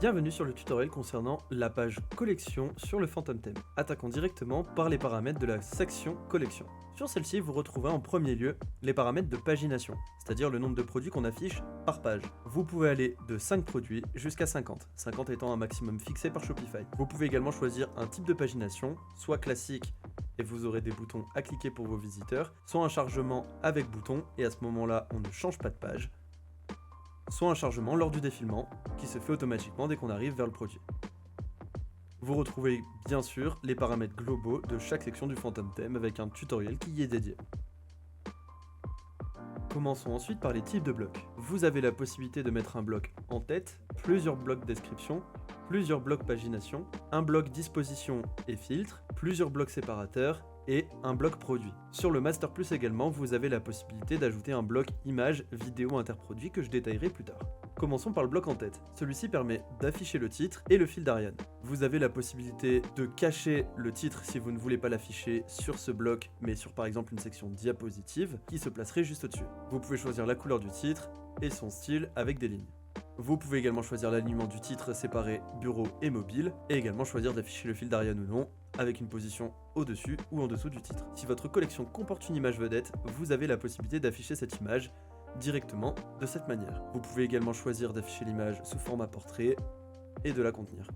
Bienvenue sur le tutoriel concernant la page collection sur le Phantom Theme. Attaquons directement par les paramètres de la section collection. Sur celle-ci, vous retrouvez en premier lieu les paramètres de pagination, c'est-à-dire le nombre de produits qu'on affiche par page. Vous pouvez aller de 5 produits jusqu'à 50, 50 étant un maximum fixé par Shopify. Vous pouvez également choisir un type de pagination, soit classique et vous aurez des boutons à cliquer pour vos visiteurs, soit un chargement avec bouton et à ce moment-là, on ne change pas de page, soit un chargement lors du défilement qui se fait automatiquement dès qu'on arrive vers le produit. Vous retrouvez bien sûr les paramètres globaux de chaque section du Phantom Theme avec un tutoriel qui y est dédié. Commençons ensuite par les types de blocs. Vous avez la possibilité de mettre un bloc en tête, plusieurs blocs description, plusieurs blocs pagination, un bloc disposition et filtre, plusieurs blocs séparateurs et un bloc produit. Sur le Master Plus également, vous avez la possibilité d'ajouter un bloc image, vidéo interproduit que je détaillerai plus tard. Commençons par le bloc en tête. Celui-ci permet d'afficher le titre et le fil d'Ariane. Vous avez la possibilité de cacher le titre si vous ne voulez pas l'afficher sur ce bloc, mais sur par exemple une section diapositive qui se placerait juste au-dessus. Vous pouvez choisir la couleur du titre et son style avec des lignes. Vous pouvez également choisir l'alignement du titre séparé bureau et mobile, et également choisir d'afficher le fil d'Ariane ou non, avec une position au-dessus ou en dessous du titre. Si votre collection comporte une image vedette, vous avez la possibilité d'afficher cette image directement de cette manière. Vous pouvez également choisir d'afficher l'image sous format portrait et de la contenir.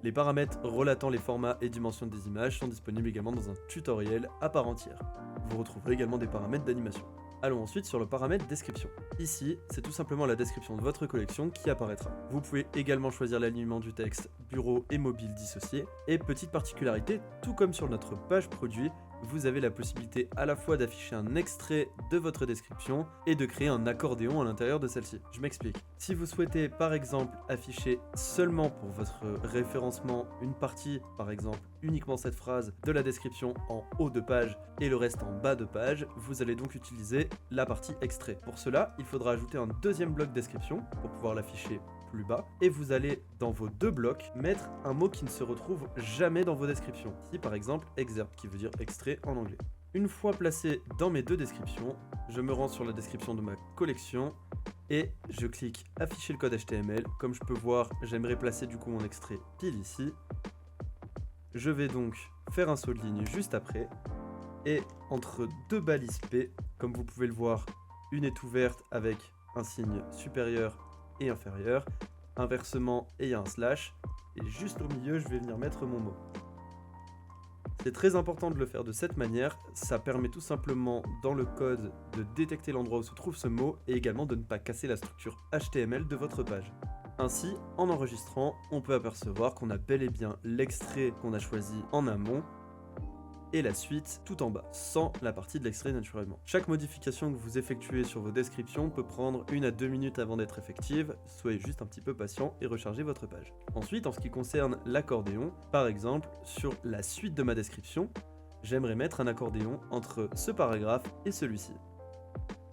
Les paramètres relatant les formats et dimensions des images sont disponibles également dans un tutoriel à part entière. Vous retrouverez également des paramètres d'animation. Allons ensuite sur le paramètre description. Ici, c'est tout simplement la description de votre collection qui apparaîtra. Vous pouvez également choisir l'alignement du texte bureau et mobile dissocié. Et petite particularité, tout comme sur notre page produit, vous avez la possibilité à la fois d'afficher un extrait de votre description et de créer un accordéon à l'intérieur de celle-ci. Je m'explique. Si vous souhaitez par exemple afficher seulement pour votre référencement une partie, par exemple uniquement cette phrase de la description en haut de page et le reste en bas de page, vous allez donc utiliser la partie extrait. Pour cela, il faudra ajouter un deuxième bloc description pour pouvoir l'afficher plus bas, et vous allez dans vos deux blocs mettre un mot qui ne se retrouve jamais dans vos descriptions, ici par exemple excerpt qui veut dire extrait en anglais. Une fois placé dans mes deux descriptions, je me rends sur la description de ma collection et je clique afficher le code HTML. Comme je peux voir, j'aimerais placer du coup mon extrait pile ici. Je vais donc faire un saut de ligne juste après et entre deux balises P, comme vous pouvez le voir, une est ouverte avec un signe supérieur et inférieur, inversement et il y a un slash, et juste au milieu je vais venir mettre mon mot. C'est très important de le faire de cette manière, ça permet tout simplement dans le code de détecter l'endroit où se trouve ce mot et également de ne pas casser la structure HTML de votre page. Ainsi, en enregistrant, on peut apercevoir qu'on a bel et bien l'extrait qu'on a choisi en amont et la suite tout en bas, sans la partie de l'extrait naturellement. Chaque modification que vous effectuez sur vos descriptions peut prendre 1 à 2 minutes avant d'être effective, soyez juste un petit peu patient et rechargez votre page. Ensuite, en ce qui concerne l'accordéon, par exemple, sur la suite de ma description, j'aimerais mettre un accordéon entre ce paragraphe et celui-ci.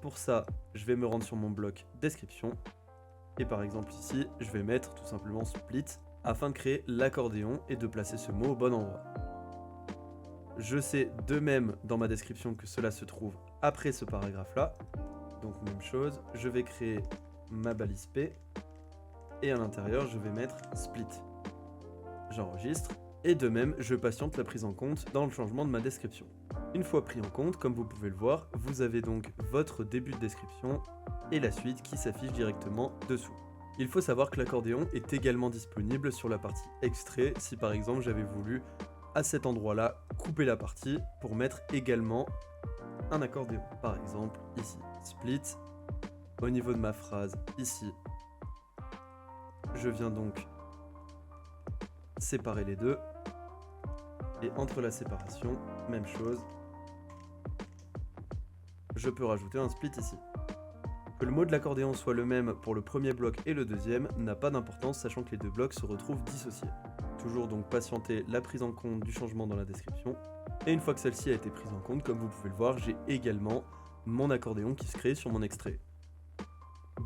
Pour ça, je vais me rendre sur mon bloc description, et par exemple ici, je vais mettre tout simplement split, afin de créer l'accordéon et de placer ce mot au bon endroit. Je sais de même dans ma description que cela se trouve après ce paragraphe-là. Donc même chose, je vais créer ma balise P et à l'intérieur je vais mettre split. J'enregistre et de même je patiente la prise en compte dans le changement de ma description. Une fois pris en compte, comme vous pouvez le voir, vous avez donc votre début de description et la suite qui s'affiche directement dessous. Il faut savoir que l'accordéon est également disponible sur la partie extrait si par exemple j'avais voulu à cet endroit-là, couper la partie pour mettre également un accordéon. Par exemple, ici, split, au niveau de ma phrase, ici, je viens donc séparer les deux, et entre la séparation, même chose, je peux rajouter un split ici. Que le mot de l'accordéon soit le même pour le premier bloc et le deuxième n'a pas d'importance, sachant que les deux blocs se retrouvent dissociés. Toujours donc patienter la prise en compte du changement dans la description. Et une fois que celle-ci a été prise en compte, comme vous pouvez le voir, j'ai également mon accordéon qui se crée sur mon extrait,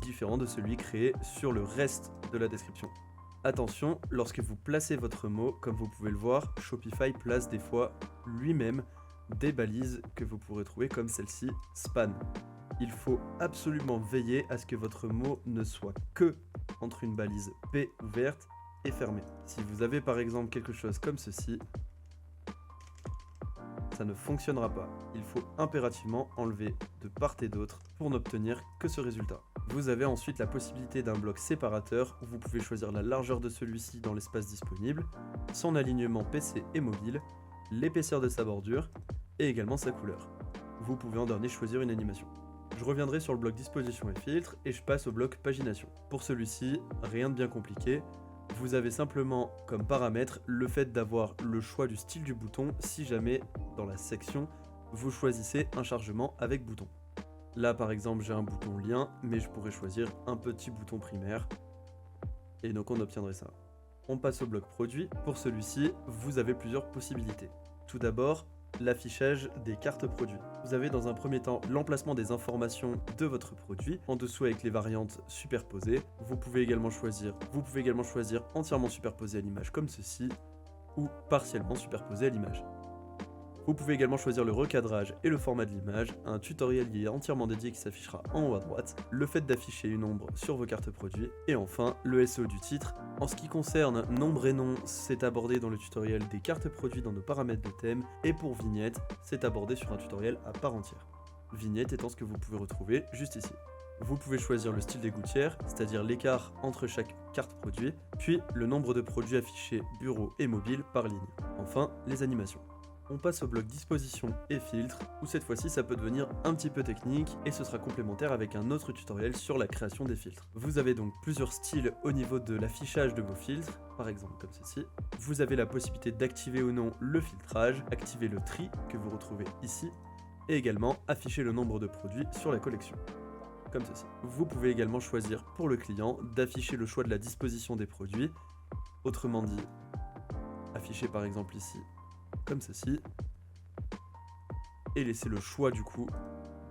différent de celui créé sur le reste de la description. Attention, lorsque vous placez votre mot, comme vous pouvez le voir, Shopify place des fois lui-même des balises que vous pourrez trouver comme celle-ci, span. Il faut absolument veiller à ce que votre mot ne soit que entre une balise P ouverte et fermée. Si vous avez par exemple quelque chose comme ceci, ça ne fonctionnera pas. Il faut impérativement enlever de part et d'autre pour n'obtenir que ce résultat. Vous avez ensuite la possibilité d'un bloc séparateur où vous pouvez choisir la largeur de celui-ci dans l'espace disponible, son alignement PC et mobile, l'épaisseur de sa bordure et également sa couleur. Vous pouvez en dernier choisir une animation. Je reviendrai sur le bloc disposition et filtre et je passe au bloc pagination. Pour celui-ci, rien de bien compliqué. Vous avez simplement comme paramètre le fait d'avoir le choix du style du bouton si jamais dans la section vous choisissez un chargement avec bouton. Là par exemple j'ai un bouton lien mais je pourrais choisir un petit bouton primaire et donc on obtiendrait ça. On passe au bloc produit. Pour celui-ci vous avez plusieurs possibilités. Tout d'abord l'affichage des cartes produits. Vous avez dans un premier temps l'emplacement des informations de votre produit, en dessous avec les variantes superposées. Vous pouvez également choisir entièrement superposé à l'image comme ceci, ou partiellement superposé à l'image. Vous pouvez également choisir le recadrage et le format de l'image, un tutoriel qui est entièrement dédié qui s'affichera en haut à droite, le fait d'afficher une ombre sur vos cartes produits, et enfin le SEO du titre. En ce qui concerne nombre et nom, c'est abordé dans le tutoriel des cartes produits dans nos paramètres de thème, et pour vignette, c'est abordé sur un tutoriel à part entière. Vignette étant ce que vous pouvez retrouver juste ici. Vous pouvez choisir le style des gouttières, c'est-à-dire l'écart entre chaque carte produit, puis le nombre de produits affichés bureau et mobile par ligne. Enfin, les animations. On passe au bloc disposition et filtre, où cette fois-ci ça peut devenir un petit peu technique et ce sera complémentaire avec un autre tutoriel sur la création des filtres. Vous avez donc plusieurs styles au niveau de l'affichage de vos filtres, par exemple comme ceci. Vous avez la possibilité d'activer ou non le filtrage, activer le tri que vous retrouvez ici, et également afficher le nombre de produits sur la collection, comme ceci. Vous pouvez également choisir pour le client d'afficher le choix de la disposition des produits, autrement dit, afficher par exemple ici comme ceci, et laisser le choix du coup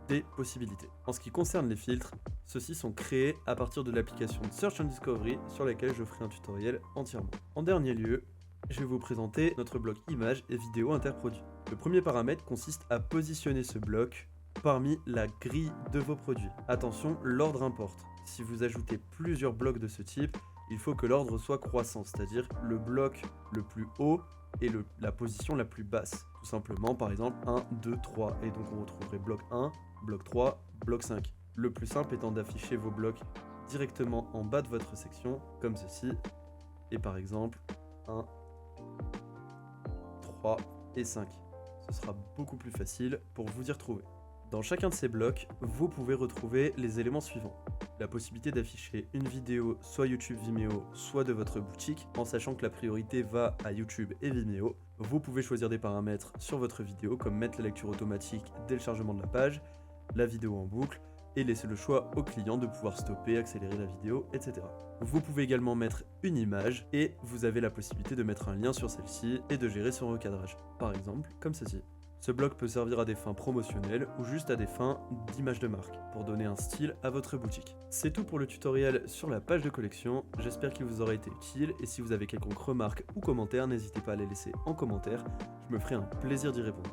des possibilités. En ce qui concerne les filtres, ceux-ci sont créés à partir de l'application Search and Discovery sur laquelle je ferai un tutoriel entièrement. En dernier lieu, je vais vous présenter notre bloc images et vidéos interproduits. Le premier paramètre consiste à positionner ce bloc parmi la grille de vos produits. Attention, l'ordre importe. Si vous ajoutez plusieurs blocs de ce type, il faut que l'ordre soit croissant, c'est-à-dire le bloc le plus haut et la position la plus basse. Tout simplement, par exemple, 1, 2, 3. Et donc on retrouverait bloc 1, bloc 3, bloc 5. Le plus simple étant d'afficher vos blocs directement en bas de votre section, comme ceci. Et par exemple, 1, 3 et 5. Ce sera beaucoup plus facile pour vous y retrouver. Dans chacun de ces blocs, vous pouvez retrouver les éléments suivants. La possibilité d'afficher une vidéo soit YouTube Vimeo, soit de votre boutique, en sachant que la priorité va à YouTube et Vimeo. Vous pouvez choisir des paramètres sur votre vidéo, comme mettre la lecture automatique dès le chargement de la page, la vidéo en boucle, et laisser le choix au client de pouvoir stopper, accélérer la vidéo, etc. Vous pouvez également mettre une image, et vous avez la possibilité de mettre un lien sur celle-ci et de gérer son recadrage, par exemple comme ceci. Ce bloc peut servir à des fins promotionnelles ou juste à des fins d'image de marque, pour donner un style à votre boutique. C'est tout pour le tutoriel sur la page de collection, j'espère qu'il vous aura été utile et si vous avez quelconque remarque ou commentaire, n'hésitez pas à les laisser en commentaire, je me ferai un plaisir d'y répondre.